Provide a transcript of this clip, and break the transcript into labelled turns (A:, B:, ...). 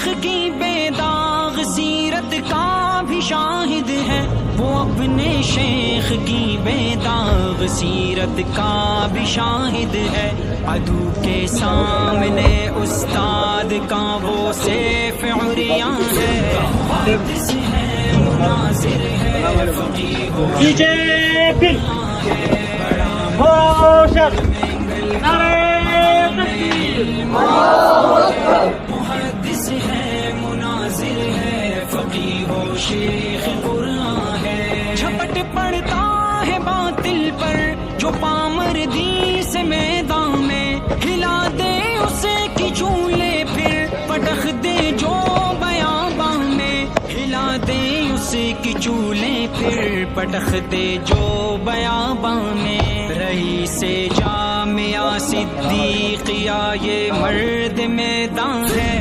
A: شیخ کی بے داغ سیرت کا بھی شاہد ہے، وہ اپنے شیخ کی بے داغ سیرت کا بھی شاہد ہے، عدو کے سامنے استاد کا وہ سیف عریاں ہے، محدث ہے مناظر ہے فقیہ و محدث ہے مناظر ہے فقیہ و شیخ قرآن ہے، جھپٹ پڑتا ہے باطل پر جو پامردی سے میدان میں، ہلا دے اسے کی چولے پھر پٹخ دے جو بیاباں میں، ہلا دے اسے کی چولے پھر پٹخ دے جو بیاباں میں، رہی سے جامعہ صدیقیہ یہ مرد میدان ہے،